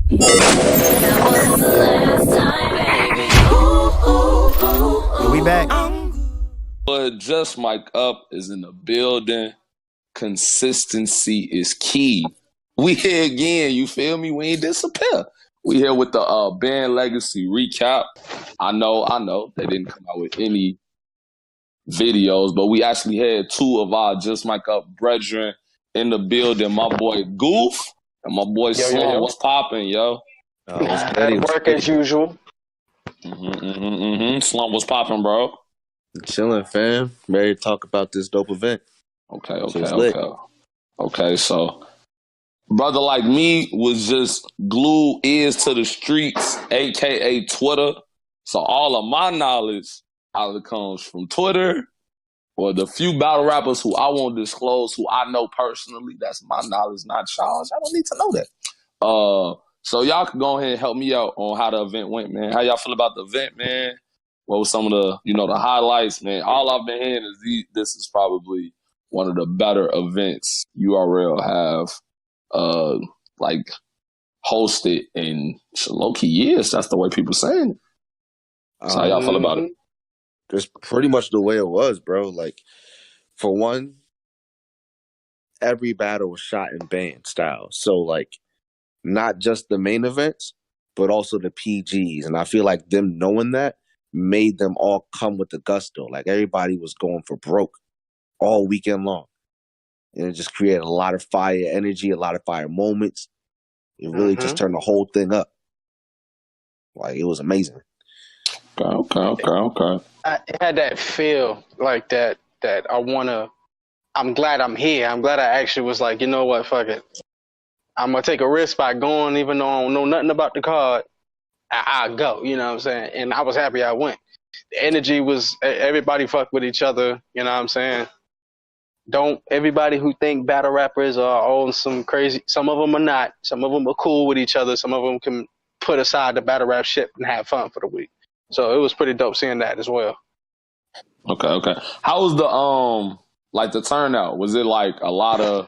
We back. But just Mike Up is in the building. Consistency is key. We here again, you feel me? We ain't disappear. We here with the band legacy recap. I know they didn't come out with any videos, but we actually had two of our Just Mike Up brethren in the building. My boy Goof and my boy Yo, yo, Slum. yo. What's popping, yo? At work as usual. Slum, what's popping, bro? Chilling, fam. Ready to talk about this dope event. Okay. So, brother like me was just glued ears to the streets, aka Twitter. So all of my knowledge either comes from Twitter or the few battle rappers who I won't disclose, who I know personally. That's my knowledge, not y'all's. I don't need to know that. So y'all can go ahead and help me out on how the event went, man. How y'all feel about the event, man? What was some of the, the highlights, man? All I've been hearing is this is probably one of the better events URL have, like hosted in low key years. That's the way people saying it. So how y'all feel about it? It's pretty much the way it was, bro. Like, for one, every battle was shot in band style. So, like, not just the main events, but also the PGs. And I feel like them knowing that made them all come with the gusto. Like, everybody was going for broke all weekend long. And it just created a lot of fire energy, a lot of fire moments. It really just turned the whole thing up. Like, it was amazing. Okay. It had that feel like that I'm glad I'm here. I'm glad I actually was like, you know what, fuck it. I'm going to take a risk by going, even though I don't know nothing about the card. I'll go, you know what I'm saying? And I was happy I went. The energy was, everybody fucked with each other, you know what I'm saying? Don't, everybody who think battle rappers are on some crazy, some of them are not. Some of them are cool with each other. Some of them can put aside the battle rap shit and have fun for the week. So it was pretty dope seeing that as well. Okay. How was the like the turnout? Was it like a lot of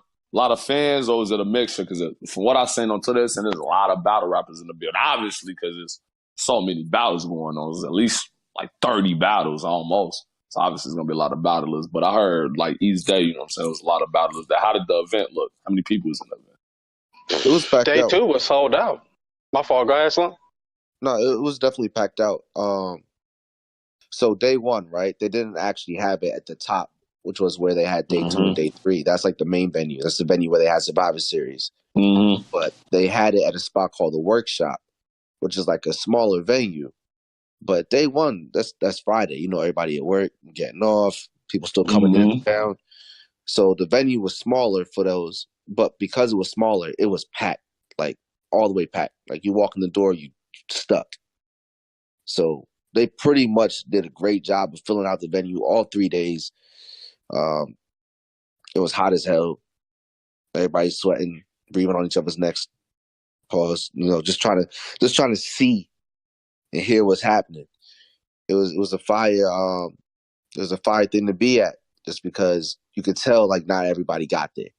fans, or was it a mixture? Because from what I've seen on Twitter, and there's a lot of battle rappers in the build. Obviously, because there's so many battles going on. There's at least like 30 battles almost. So obviously, there's gonna be a lot of battlers. But I heard like each day, you know what I'm saying, there was a lot of battlers. How did the event look? How many people was in the event? It was packed Day out. 2 was sold out. My fault, go ahead, Slum. No, it was definitely packed out. So day 1, right? They didn't actually have it at the top, which was where they had day 2 and day 3. That's like the main venue. That's the venue where they had Survivor Series. But they had it at a spot called the Workshop, which is like a smaller venue. But day 1, that's Friday. You know, everybody at work, getting off, people still coming in and down. So the venue was smaller for those, but because it was smaller, it was packed, like all the way packed. Like you walk in the door, you stuck. So they pretty much did a great job of filling out the venue all 3 days. It was hot as hell. Everybody's sweating, breathing on each other's necks. Pause. You know, just trying to see and hear what's happening. It was a fire. It was a fire thing to be at, just because you could tell like not everybody got there.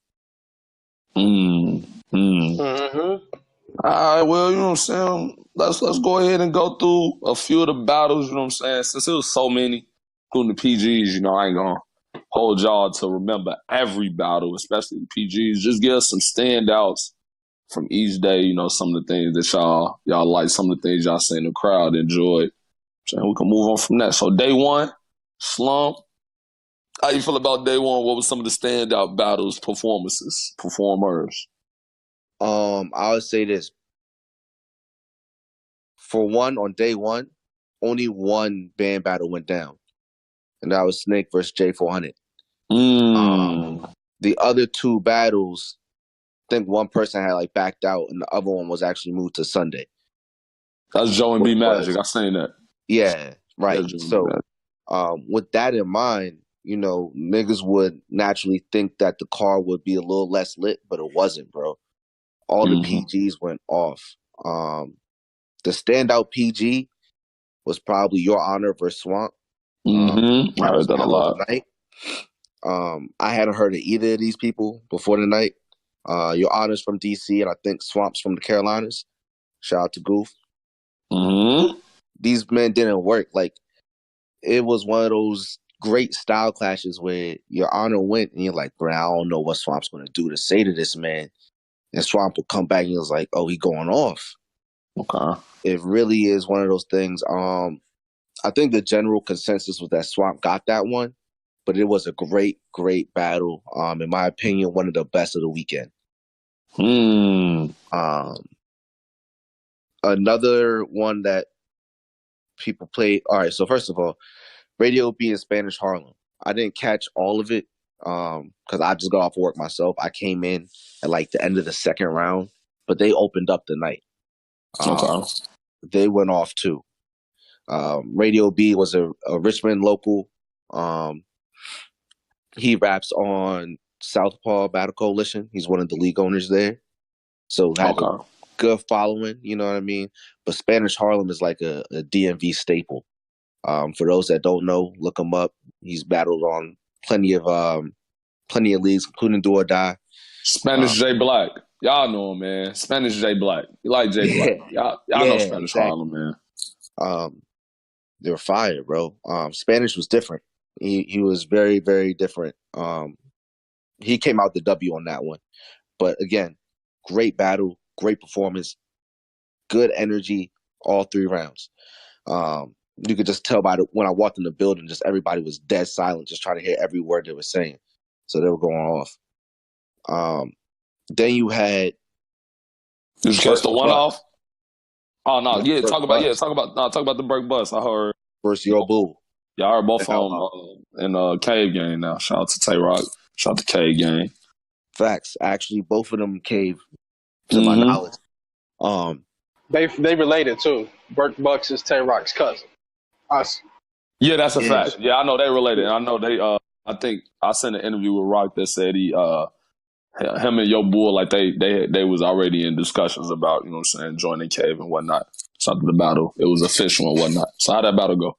All right, well, you know what I'm saying? Let's go ahead and go through a few of the battles, you know what I'm saying? Since it was so many, including the PGs, you know, I ain't gonna hold y'all to remember every battle, especially the PGs. Just give us some standouts from each day, you know, some of the things that y'all like, some of the things y'all seen the crowd enjoyed. So we can move on from that. So day 1, Slum. How you feel about day 1? What was some of the standout battles, performers? I would say this. For one, on day 1, only one band battle went down, and that was Snake versus J400. The other 2 battles, I think one person had like backed out, and the other one was actually moved to Sunday. That's Joe and B Magic. I seen that. Yeah, right. So, with that in mind, you know, niggas would naturally think that the car would be a little less lit, but it wasn't, bro. All the PGs went off. The standout PG was probably Your Honor versus Swamp. I heard that a lot. Night. I hadn't heard of either of these people before the night. Your Honor's from DC, and I think Swamp's from the Carolinas. Shout out to Goof. Mm-hmm. These men didn't work. Like, it was one of those great style clashes where Your Honor went and you're like, bro, I don't know what Swamp's going to do to say to this man. And Swamp will come back and he was like, oh, he going off. Okay. It really is one of those things. I think the general consensus was that Swamp got that one, but it was a great, great battle. In my opinion, one of the best of the weekend. Another one that people played. All right, so first of all, Radio B in Spanish Harlem. I didn't catch all of it because I just got off work myself. I came in at like the end of the second round, but they opened up the night. Okay. They went off too. Radio B was a Richmond local. He raps on Southpaw Battle Coalition. He's one of the league owners there. So had a good following, you know what I mean? But Spanish Harlem is like a DMV staple. For those that don't know, look him up. He's battled on plenty of leagues, including Do or Die. Spanish J Black. Y'all know him, man. Spanish J Black. You like J Black. Y'all know Spanish Harlem, man. They were fire, bro. Spanish was different. He was very, very different. He came out the W on that one. But again, great battle, great performance, good energy, all 3 rounds. You could just tell when I walked in the building, just everybody was dead silent, just trying to hear every word they were saying. So they were going off. Then you had. Did you catch the one off? Oh no, yeah. Talk about the break bus. I heard versus Yo Bull. Yeah, I heard both of them in Cave Gang now. Shout out to Tay Rock. Shout out to Cave Gang. Facts. Actually, both of them Cave, to my knowledge. They related too. Burt Bucks is Tay Rock's cousin. Us. Yeah, that's a fact. Yeah, I know they related. I know they. I think I sent an interview with Rock that said him and Yo Bull, like they was already in discussions about, you know what I'm saying, joining Cave and whatnot. So after the battle, it was official and whatnot. So how'd that battle go?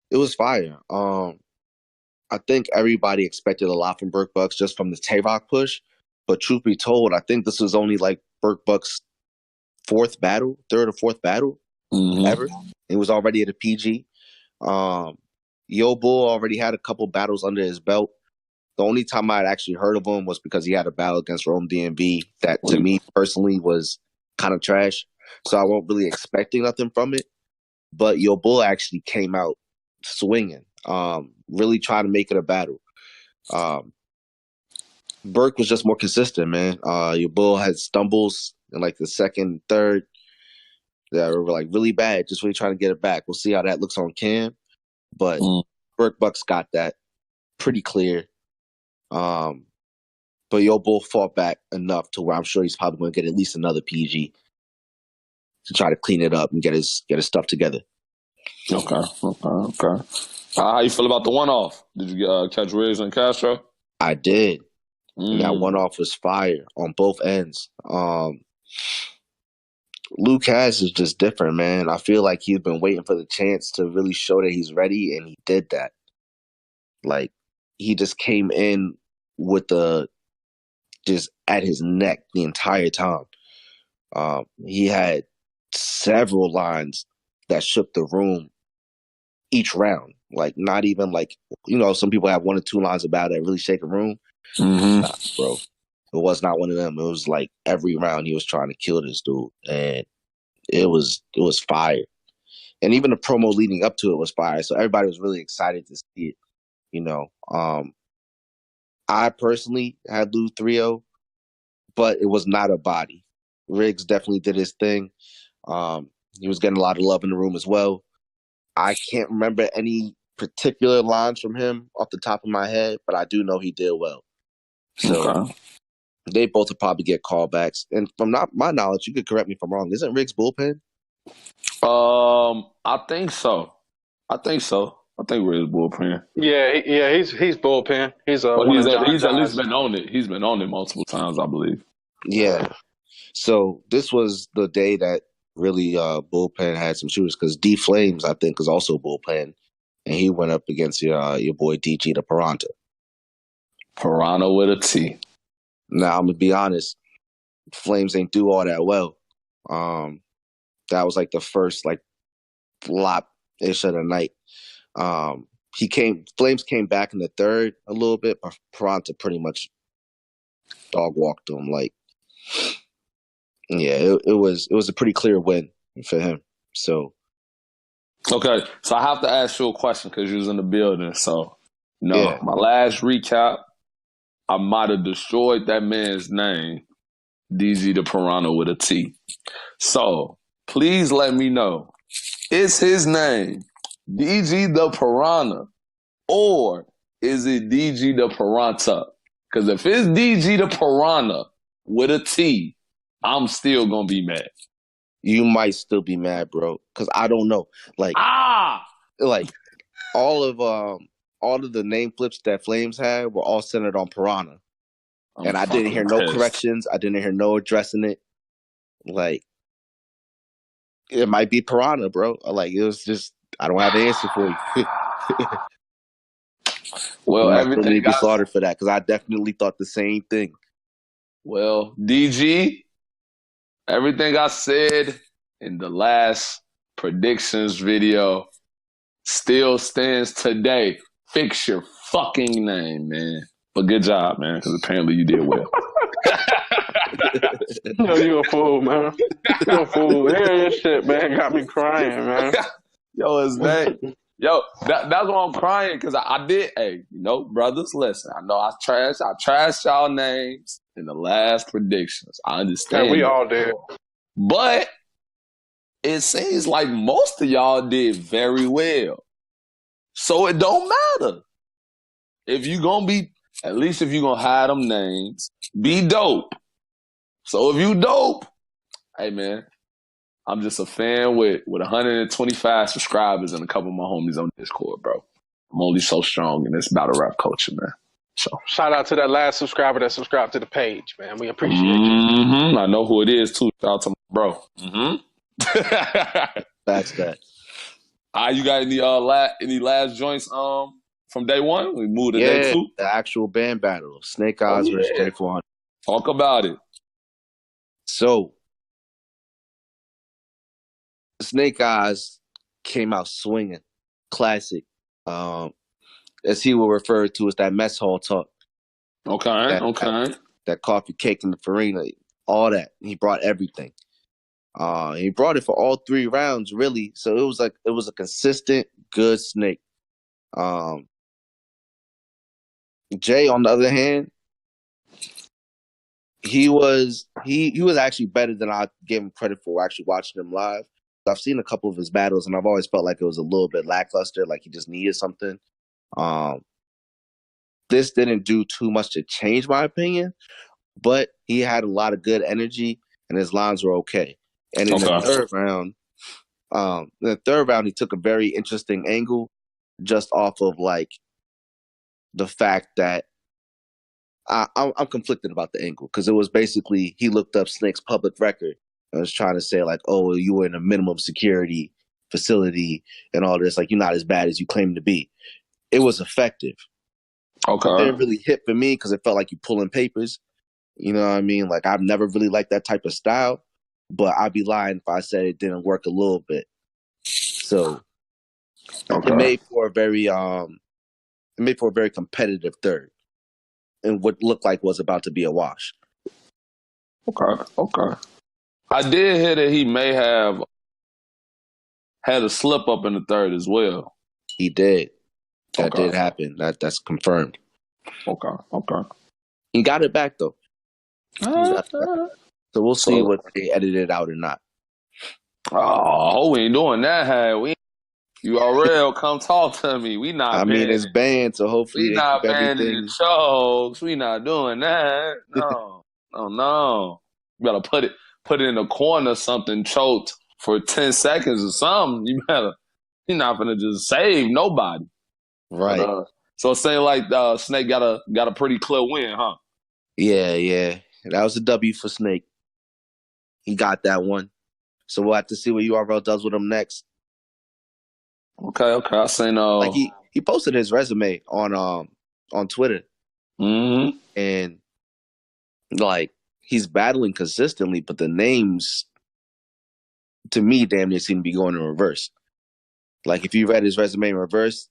It was fire. I think everybody expected a lot from Burt Bucks just from the Tay Rock push. But truth be told, I think this was only like Burt Bucks' third or fourth battle ever. He was already at a PG. Yo Bull already had a couple battles under his belt. The only time I had actually heard of him was because he had a battle against Rome DMV that, to me personally, was kind of trash. So I wasn't really expecting nothing from it. But Yo Bull actually came out swinging, really trying to make it a battle. Burke was just more consistent, man. Yo Bull had stumbles in like the second, third that were like really bad, just really trying to get it back. We'll see how that looks on cam. But Burt Bucks got that pretty clear. But Yo Bull fought back enough to where I'm sure he's probably going to get at least another PG to try to clean it up and get his stuff together. Okay. How you feel about the one-off? Did you catch Riggs and Castro? I did. And that one-off was fire on both ends. Luke Cass is just different, man. I feel like he's been waiting for the chance to really show that he's ready, and he did that. Like, he just came in with just at his neck the entire time. He had several lines that shook the room each round. Like, not even like, some people have 1 or 2 lines about that really shake a room. Nah, bro. It was not one of them. It was like every round he was trying to kill this dude, and it was fire. And even the promo leading up to it was fire. So everybody was really excited to see it. I personally had Lou 3-0, but it was not a body. Riggs definitely did his thing. He was getting a lot of love in the room as well. I can't remember any particular lines from him off the top of my head, but I do know he did well. So they both will probably get callbacks. And from my knowledge, you could correct me if I'm wrong. Isn't Riggs bullpen? I think so. I think Riggs bullpen. Yeah, he's bullpen. He's at least been on it. He's been on it multiple times, I believe. Yeah. So this was the day that really bullpen had some shooters, because D Flames, I think, is also bullpen, and he went up against your boy DG the Piranha. Piranha with a T. Now, I'm going to be honest, Flames ain't do all that well. That was like the first like flop ish of the night. Flames came back in the third a little bit, but Peralta pretty much dog walked him. Like, yeah, it was a pretty clear win for him. So, Okay, so I have to ask you a question because you was in the building. So, no, yeah. my last recap, I might have destroyed that man's name, DG the Piranha with a T. So, please let me know, is his name DG the Piranha or is it DG the Piranha? Because if it's DG the Piranha with a T, I'm still going to be mad. You might still be mad, bro, because I don't know. Like all of the name flips that Flames had were all centered on Piranha, and I didn't hear no corrections. I didn't hear no addressing it. Like, it might be Piranha, bro. Like, it was just, I don't have an answer for you. Well, everything got slaughtered for that because I definitely thought the same thing. Well, DG, everything I said in the last predictions video still stands today. Fix your fucking name, man. But good job, man, because apparently you did well. Yo, you a fool, man. You a fool. Hearing your shit, man, got me crying, man. Yo, his name. Yo, that's why I'm crying, because I did. Hey, brothers, listen. I know I trashed y'all names in the last predictions. I understand. Yeah, we all did. But it seems like most of y'all did very well. So it don't matter. If you gonna be, at least if you gonna hide them names, be dope. So if you dope, hey man, I'm just a fan with 125 subscribers and a couple of my homies on Discord, bro. I'm only so strong in this battle rap culture, man. So shout out to that last subscriber that subscribed to the page, man. We appreciate you. I know who it is too. Shout out to my bro. That's that. You got any last joints from day one? We moved to day two. The actual band battle, Snake Eyes versus J400. Talk about it. So, Snake Eyes came out swinging, classic. As he will refer to as that mess hall talk. Okay. That coffee cake in the farina, all that. He brought everything. He brought it for all 3 rounds, really. So it was a consistent, good Snake. Jay, on the other hand, he was actually better than I gave him credit for actually watching him live. I've seen a couple of his battles, and I've always felt like it was a little bit lackluster, like he just needed something. This didn't do too much to change my opinion, but he had a lot of good energy, and his lines were okay. And in the third round, he took a very interesting angle, just off of like the fact that I'm conflicted about the angle, because it was basically he looked up Snake's public record and was trying to say like, oh, you were in a minimum security facility and all this, like you're not as bad as you claim to be. It was effective. Okay. It didn't really hit for me because it felt like you pulling papers. You know what I mean? Like, I've never really liked that type of style, but I'd be lying if I said it didn't work a little bit. So it made for a very competitive third, and what looked like was about to be a wash. Okay. I did hear that he may have had a slip up in the third as well. He did. That did happen. That's confirmed. Okay. He got it back though. So we'll see what they edited out or not. Oh, we ain't doing that. Hey, URL, come talk to me. We not. I mean, it's banned, so hopefully we not banning the chokes. We not doing that. No. You gotta put it in the corner, something choked for 10 seconds or something. You're not gonna just save nobody. Right. But, so it's saying like Snake got a pretty clear win, huh? Yeah. That was a W for Snake. He got that one. So we'll have to see what URL does with him next. Okay. I seen like he posted his resume on Twitter. Mm-hmm. And like he's battling consistently, but the names to me, damn near seem to be going in reverse. Like if you read his resume in reverse,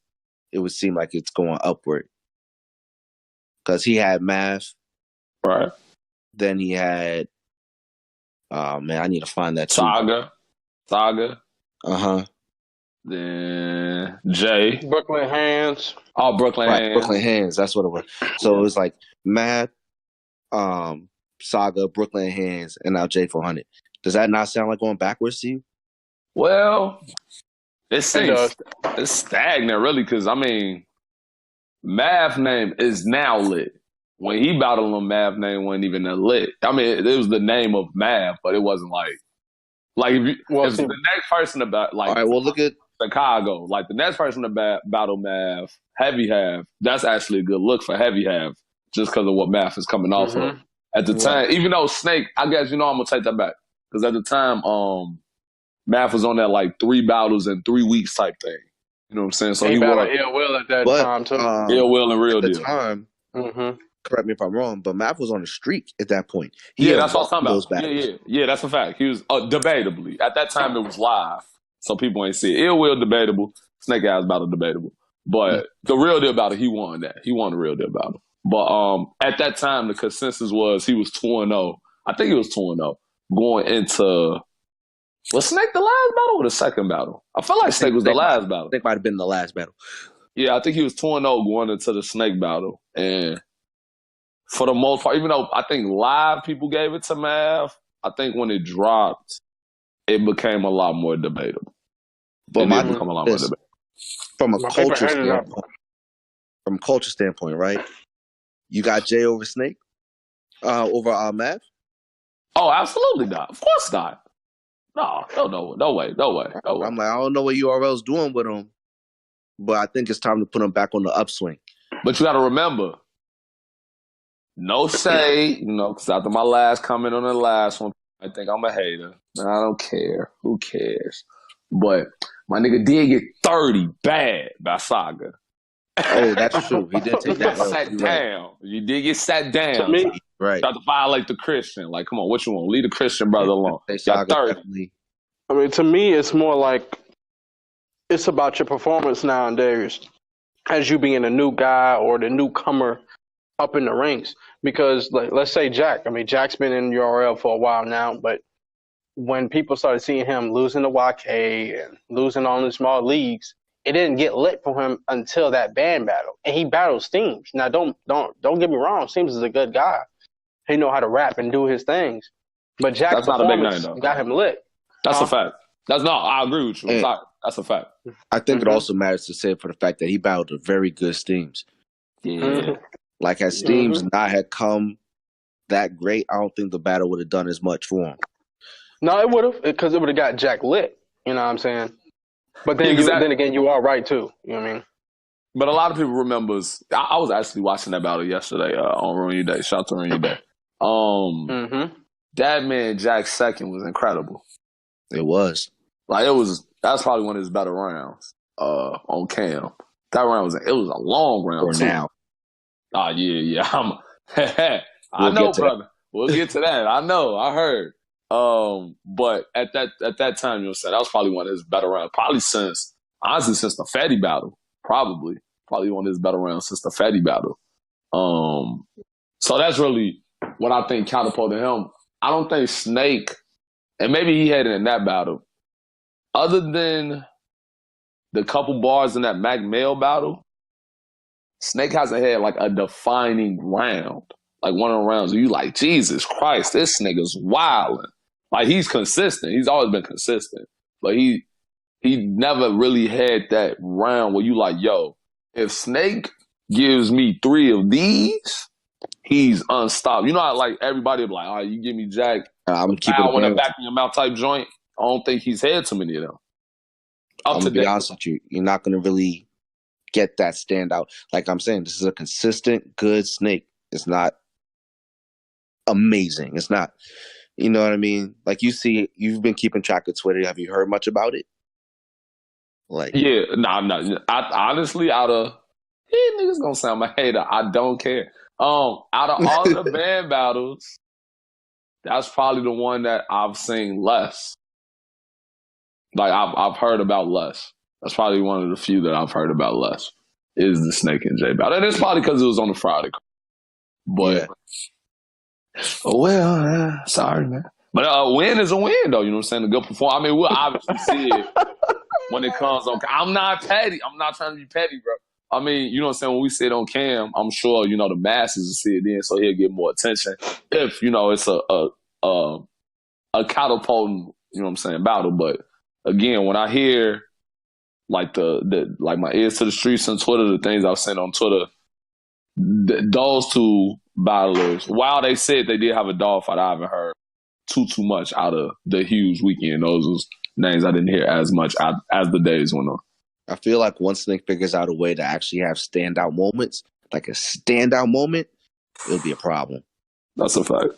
it would seem like it's going upward. Because he had math, Right. then he had, oh man, I need to find that too. Saga. Uh-huh. Then Jay. Brooklyn Hands. Oh, Brooklyn Right, Hands. Brooklyn Hands, that's what it was. So it was like math, Saga, Brooklyn Hands, and now J400. Does that not sound like going backwards to you? Well, it It seems does. it's stagnant, really, because, I mean, Math name is now lit. When he battled him, Math name wasn't even that lit. I mean, it was the name of Math, but it wasn't like if the next person about, like, All right, well, look at Chicago, like the next person to battle Math, Heavy Half, that's actually a good look for Heavy Half, just because of what Math is coming off of. At the time, even though Snake, I guess, I'm going to take that back. Because at the time, Math was on that, like, 3 battles in 3 weeks type thing. You know what I'm saying? So he he battled was Ill Will at that time, too. Ill Will and Real at the Deal. time, correct me if I'm wrong, but Math was on a streak at that point. That's what I'm talking those about. battles. Yeah, that's a fact. He was debatably. At that time, it was live, so people ain't see it. Ill Will debatable. Snake Eyes battle debatable. But the Real Deal battle, he won that. He won the Real Deal battle. But at that time, the consensus was he was 2-0. I think he was 2-0 going into. Was Snake the last battle or the second battle? I feel like Snake was the last battle. Snake might have been the last battle. Yeah, I think he was 2-0 going into the Snake battle. And for the most part, even though I think live people gave it to Mav, I think when it dropped, it became a lot more debatable. But from a culture standpoint, right? You got Jay over Snake? Over Mav? Oh, absolutely not. Of course not. No way. I'm like, I don't know what URL's doing with him, but I think it's time to put him back on the upswing. But you got to remember, no shade, because after my last comment on the last one, I think I'm a hater. I don't care. Who cares? But my nigga did get 30 bad by Saga. Oh, that's true. He did take that. Sat down. Right. You did get sat down. To me, right. Tried to violate the Christian. Like, come on, what you want? Leave the Christian brother alone. Got 30. I mean, to me, it's more like it's about your performance nowadays as you being a new guy or the newcomer up in the ranks. Because, like, let's say Jack. I mean, Jack's been in URL for a while now, but when people started seeing him losing to YK and losing on the small leagues, it didn't get lit for him until that band battle. And he battled Steams. Now, don't get me wrong. Steams is a good guy. He know how to rap and do his things. But Jack's performance got him lit. That's a fact. I agree with you. That's a fact. I think it also matters to say for the fact that he battled a very good Steams. Yeah. Like, had Steams not had come that great, I don't think the battle would have done as much for him. No, it would have, because it would have got Jack lit. You know what I'm saying? But then, then again, you are right, too. You know what I mean? But a lot of people remembers. I was actually watching that battle yesterday on Ruin Your Day. Shout out to Ruin Your Day. That man, Jack second, was incredible. It was. Like, that's probably one of his better rounds on cam. That round was a long round, for now. Oh, yeah. I know, brother. We'll get to that. I know. I heard. But at that time, that was probably one of his better rounds. Probably since the Fetty battle. Probably one of his better rounds since the Fetty battle. So that's really what I think catapulted him. I don't think Snake, and maybe he had it in that battle, other than the couple bars in that Mac Mail battle, Snake hasn't had like a defining round. Like one of the rounds where you like, Jesus Christ, this nigga's wilding. Like, he's consistent. He's always been consistent. But he never really had that round where you like, yo, if Snake gives me 3 of these, he's unstoppable. You know how, like, everybody be like, all right, you give me Jack, I'm gonna keep it in the back of your mouth type joint. I don't think he's had too many of them. I'm gonna be honest with you. You're not gonna really get that standout. Like I'm saying, this is a consistent, good Snake. It's not amazing. It's not, you know what I mean? Like, you've been keeping track of Twitter. Have you heard much about it? Like, yeah, no. Honestly, niggas gonna sound my hater. I don't care. Out of all the band battles, that's probably the one that I've seen less. Like I've heard about less. That's probably one of the few that I've heard about less. Is the Snake and Jay battle, and it's probably because it was on the Friday. But sorry, man. But a win is a win, though. You know what I'm saying? A good performance. I mean, we'll obviously see it when it comes on. I'm not petty. I'm not trying to be petty, bro. I mean, you know what I'm saying? When we see it on cam, I'm sure, you know, the masses will see it then, so he'll get more attention. If, you know, it's a catapulting, you know what I'm saying, battle. But again, when I hear like like my ears to the streets on Twitter, the things I've seen on Twitter, those two battlers, while they said they did have a dogfight, I haven't heard too much out of the huge weekend. Those was names I didn't hear as much as the days went on. I feel like once Snake figures out a way to actually have standout moments, like a standout moment, it'll be a problem. That's a fact.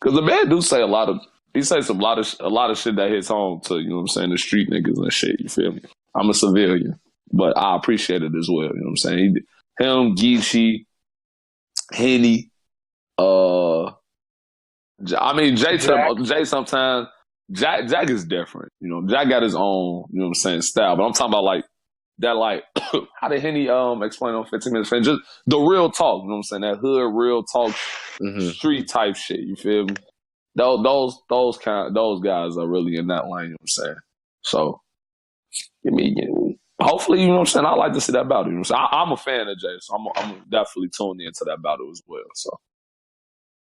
Because the man do say a lot of shit that hits home to, you know what I'm saying, the street niggas and shit, you feel me? I'm a civilian, but I appreciate it as well, you know what I'm saying? Him, Geechee, Henny, I mean, Jay sometimes, Jack is different. You know, Jack got his own, you know what I'm saying, style. But I'm talking about like that, like, how did Henny explain on 15 Minutes? Just the real talk, you know what I'm saying? That hood, real talk, street type shit, you feel me? Those guys are really in that lane, you know what I'm saying? So, hopefully, you know what I'm saying, I like to see that battle, you know what I'm saying? I'm a fan of Jay, so I'm definitely tuned into that battle as well, so.